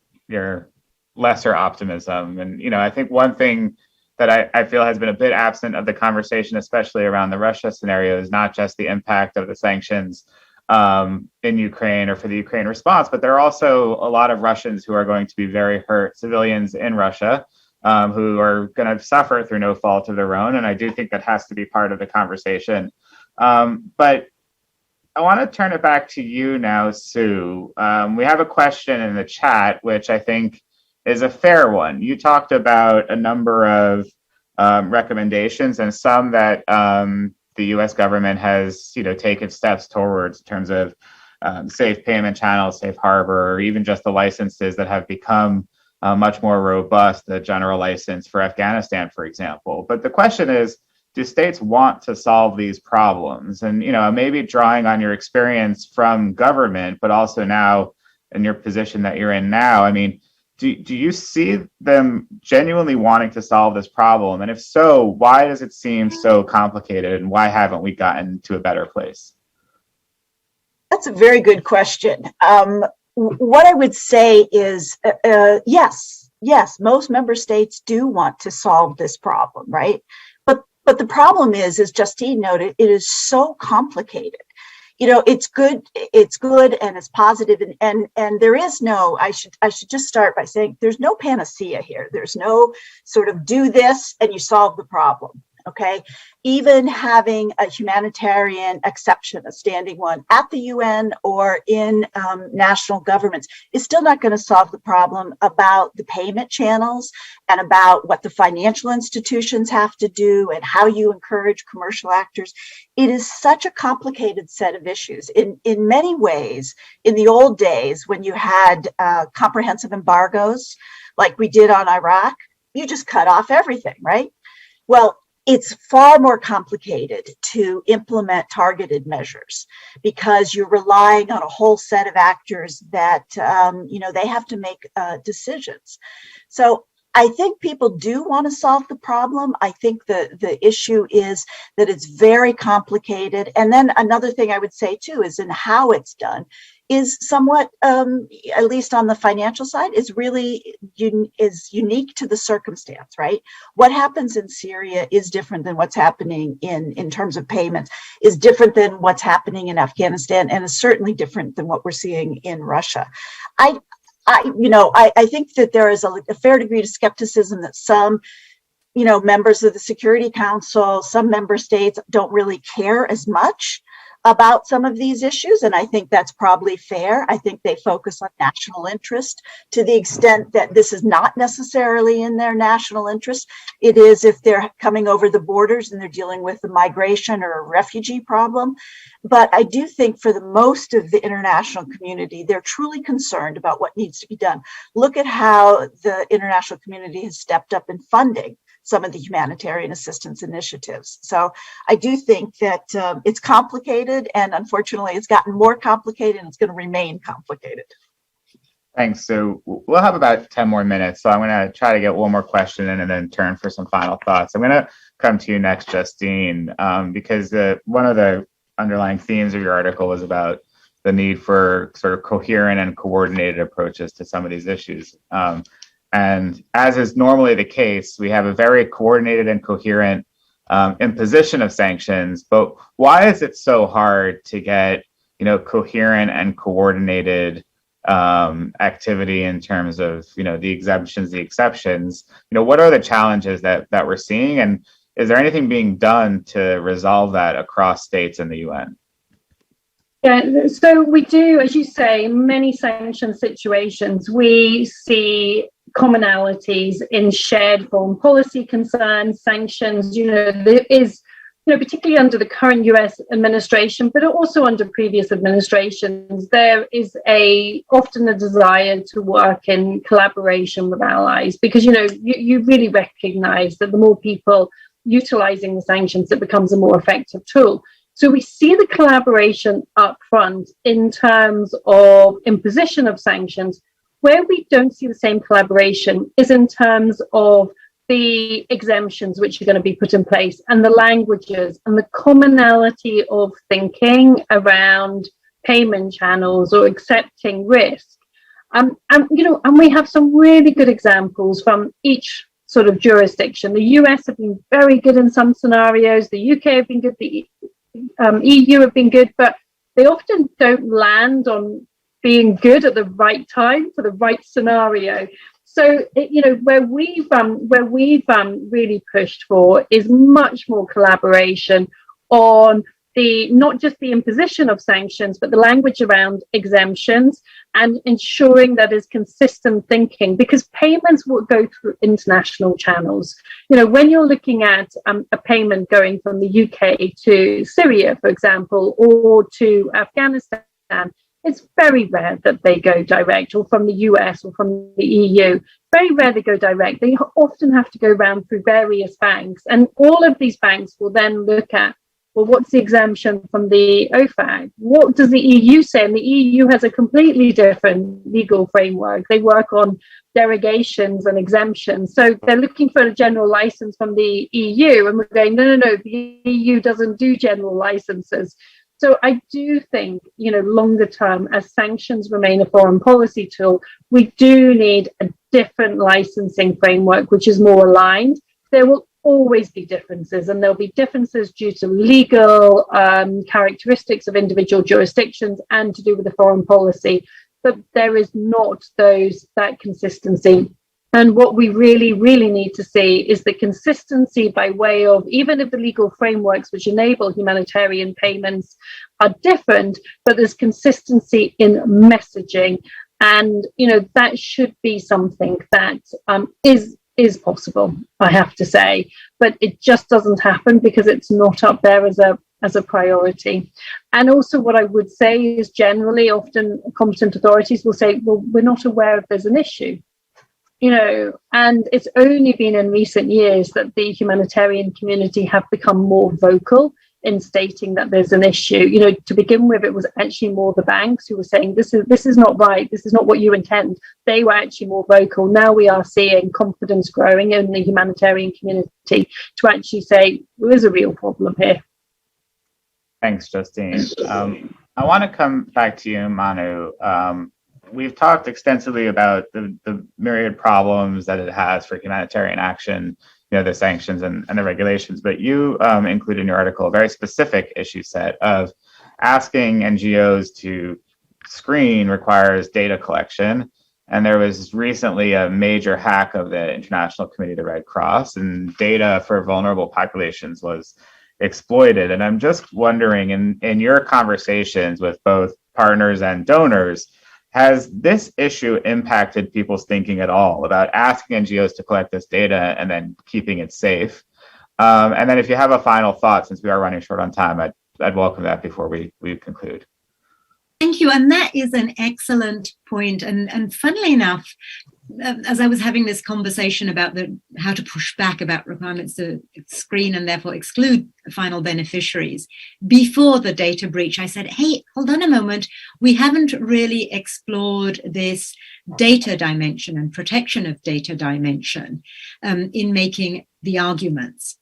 lesser optimism, and I think one thing that I feel has been a bit absent of the conversation, especially around the Russia scenario, is not just the impact of the sanctions in Ukraine or for the Ukraine response, but there are also a lot of Russians who are going to be very hurt, civilians in Russia, who are going to suffer through no fault of their own. And I do think that has to be part of the conversation. But I want to turn it back to you now, Sue. We have a question in the chat, which I think is a fair one. You talked about a number of recommendations, and some that the U.S. government has, taken steps towards in terms of safe payment channels, safe harbor, or even just the licenses that have become much more robust, the general license for Afghanistan, for example. But the question is, do states want to solve these problems? And, maybe drawing on your experience from government, but also now in your position that you're in now, I mean, do you see them genuinely wanting to solve this problem? And if so, why does it seem so complicated, and why haven't we gotten to a better place?
That's a very good question. What I would say is, yes, most member states do want to solve this problem, right? But the problem is, as Justine noted, it is so complicated. It's good and it's positive, and there is no, I should just start by saying there's no panacea here. There's no sort of do this and you solve the problem. Okay, even having a humanitarian exception, a standing one at the UN or in national governments, is still not going to solve the problem about the payment channels and about what the financial institutions have to do and how you encourage commercial actors. It is such a complicated set of issues. In many ways, in the old days when you had comprehensive embargoes like we did on Iraq, you just cut off everything, right? Well, it's far more complicated to implement targeted measures because you're relying on a whole set of actors that, they have to make decisions. So I think people do want to solve the problem. I think the issue is that it's very complicated. And then another thing I would say too is in how it's done is somewhat, at least on the financial side, is really unique to the circumstance, right? What happens in Syria is different than what's happening in terms of payments, is different than what's happening in Afghanistan, and is certainly different than what we're seeing in Russia. I think that there is a fair degree of skepticism that some members of the Security Council, some member states don't really care as much about some of these issues, and I think that's probably fair. I think they focus on national interest to the extent that this is not necessarily in their national interest. It is if they're coming over the borders and they're dealing with a migration or a refugee problem. But I do think for the most of the international community, they're truly concerned about what needs to be done. Look at how the international community has stepped up in funding some of the humanitarian assistance initiatives. So I do think that it's complicated, and unfortunately it's gotten more complicated, and it's going to remain complicated.
Thanks. So we'll have about 10 more minutes. So I'm going to try to get one more question in and then turn for some final thoughts. I'm going to come to you next, Justine, because one of the underlying themes of your article was about the need for sort of coherent and coordinated approaches to some of these issues. And as is normally the case, we have a very coordinated and coherent imposition of sanctions. But why is it so hard to get, coherent and coordinated activity in terms of, the exemptions, the exceptions? What are the challenges that we're seeing, and is there anything being done to resolve that across states in the UN?
Yeah, so we do, as you say, many sanction situations. We see commonalities in shared foreign policy concerns, sanctions. There is, particularly under the current US administration, but also under previous administrations, there is often a desire to work in collaboration with allies, because you really recognize that the more people utilizing the sanctions, it becomes a more effective tool. So we see the collaboration up front in terms of imposition of sanctions. Where we don't see the same collaboration is in terms of the exemptions which are going to be put in place, and the languages and the commonality of thinking around payment channels or accepting risk. And we have some really good examples from each sort of jurisdiction. The US have been very good in some scenarios. The UK have been good. The EU have been good, but they often don't land on being good at the right time for the right scenario. So, where we've really pushed for is much more collaboration on not just the imposition of sanctions, but the language around exemptions, and ensuring that is consistent thinking, because payments will go through international channels. When you're looking at a payment going from the UK to Syria, for example, or to Afghanistan, it's very rare that they go direct, or from the US or from the EU. Very rare they go direct. They often have to go around through various banks, and all of these banks will then look at, well, what's the exemption from the OFAC? What does the EU say? And the EU has a completely different legal framework. They work on derogations and exemptions. So they're looking for a general license from the EU, and we're going, no, the EU doesn't do general licenses. So I do think, longer term, as sanctions remain a foreign policy tool, we do need a different licensing framework, which is more aligned. There will always be differences, and there'll be differences due to legal characteristics of individual jurisdictions and to do with the foreign policy, but there is not that consistency. And what we really, really need to see is the consistency by way of, even if the legal frameworks which enable humanitarian payments are different, but there's consistency in messaging. And, that should be something that is possible, I have to say, but it just doesn't happen because it's not up there as a priority. And also what I would say is, generally, often competent authorities will say, well, we're not aware if there's an issue. And it's only been in recent years that the humanitarian community have become more vocal in stating that there's an issue. To begin with, it was actually more the banks who were saying, this is not right, this is not what you intend. They were actually more vocal. Now we are seeing confidence growing in the humanitarian community to actually say, there is a real problem here.
Thanks, Justine. I want to come back to you, Manu. We've talked extensively about the myriad problems that it has for humanitarian action, the sanctions and the regulations, but you include in your article a very specific issue set of asking NGOs to screen requires data collection. And there was recently a major hack of the International Committee of the Red Cross, and data for vulnerable populations was exploited. And I'm just wondering, in your conversations with both partners and donors, has this issue impacted people's thinking at all about asking NGOs to collect this data and then keeping it safe? And then if you have a final thought, since we are running short on time, I'd welcome that before we conclude.
Thank you. And that is an excellent point. And funnily enough, as I was having this conversation about how to push back about requirements to screen and therefore exclude final beneficiaries, before the data breach, I said, hey, hold on a moment. We haven't really explored this data dimension and protection of data dimension in making the arguments.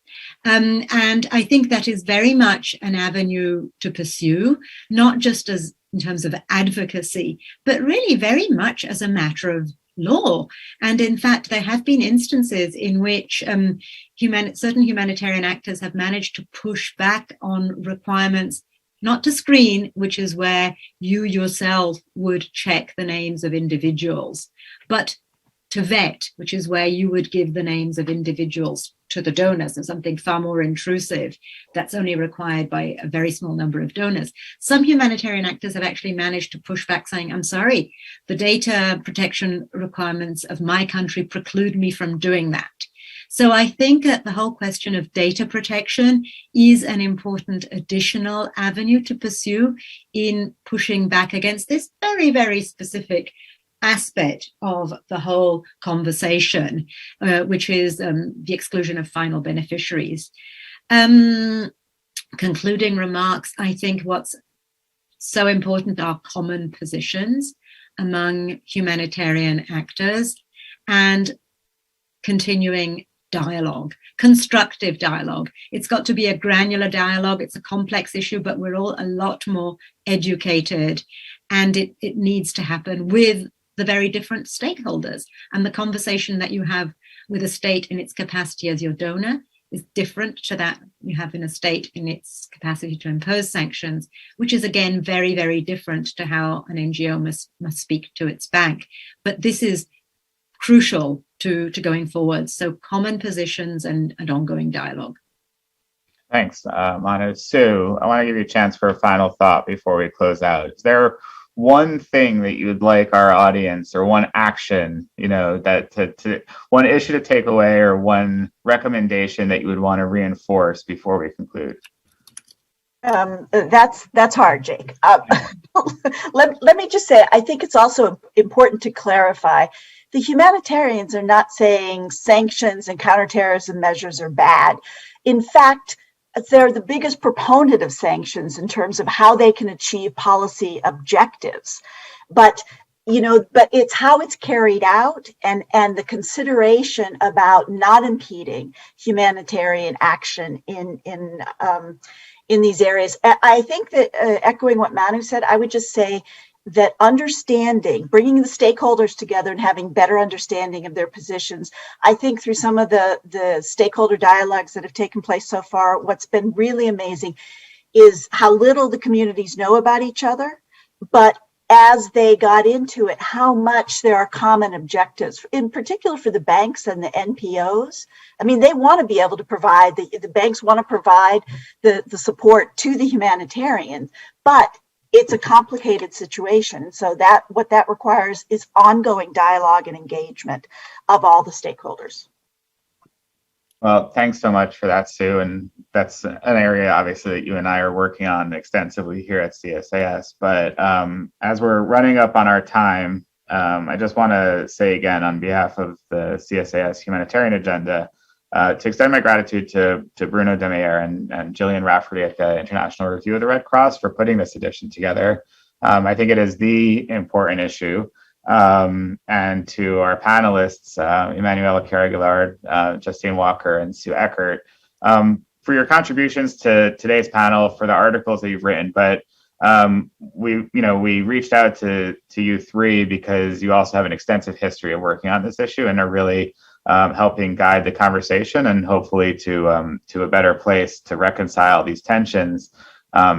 And I think that is very much an avenue to pursue, not just as in terms of advocacy, but really very much as a matter of law. And in fact, there have been instances in which certain humanitarian actors have managed to push back on requirements not to screen, which is where you yourself would check the names of individuals, but to vet, which is where you would give the names of individuals to the donors, and something far more intrusive that's only required by a very small number of donors. Some humanitarian actors have actually managed to push back saying, I'm sorry, the data protection requirements of my country preclude me from doing that. So I think that the whole question of data protection is an important additional avenue to pursue in pushing back against this very, very specific aspect of the whole conversation, which is the exclusion of final beneficiaries. Concluding remarks, I think what's so important are common positions among humanitarian actors and continuing dialogue, constructive dialogue. It's got to be a granular dialogue. It's a complex issue, but we're all a lot more educated, and it needs to happen with the very different stakeholders. And the conversation that you have with a state in its capacity as your donor is different to that you have in a state in its capacity to impose sanctions, which is again very, very different to how an NGO must speak to its bank. But this is crucial to going forward. So common positions and ongoing dialogue.
Thanks, Manu. Sue, I want to give you a chance for a final thought before we close out. Is there one thing that you would like our audience, or one action, that one issue to take away, or one recommendation that you would want to reinforce before we conclude?
That's hard, Jake. Let me just say, I think it's also important to clarify, the humanitarians are not saying sanctions and counterterrorism measures are bad. In fact, they're the biggest proponent of sanctions in terms of how they can achieve policy objectives. But it's how it's carried out and the consideration about not impeding humanitarian action in these areas. I think that echoing what Manu said, I would just say that bringing the stakeholders together and having better understanding of their positions. I think through some of the stakeholder dialogues that have taken place so far, what's been really amazing is how little the communities know about each other, but as they got into it, how much there are common objectives, in particular for the banks and the NPOs. I mean, they want to be able to provide, the banks want to provide the support to the humanitarians, but it's a complicated situation. So what that requires is ongoing dialogue and engagement of all the stakeholders.
Well, thanks so much for that, Sue. And that's an area, obviously, that you and I are working on extensively here at CSIS. But as we're running up on our time, I just want to say again, on behalf of the CSIS Humanitarian Agenda, to extend my gratitude to Bruno De Meyer and Gillian Rafferty at the International Review of the Red Cross for putting this edition together. I think it is the important issue. And to our panelists, Emmanuella, Chiara, Gilard, Justine Walker, and Sue Eckert, for your contributions to today's panel, for the articles that you've written. But we reached out to you three because you also have an extensive history of working on this issue and are really helping guide the conversation and hopefully to a better place to reconcile these tensions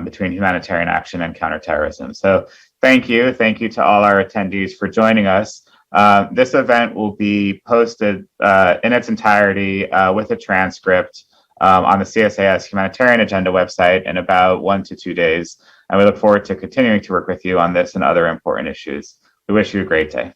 between humanitarian action and counterterrorism. So thank you to all our attendees for joining us. This event will be posted in its entirety with a transcript on the CSIS Humanitarian Agenda website in about 1 to 2 days. And we look forward to continuing to work with you on this and other important issues. We wish you a great day.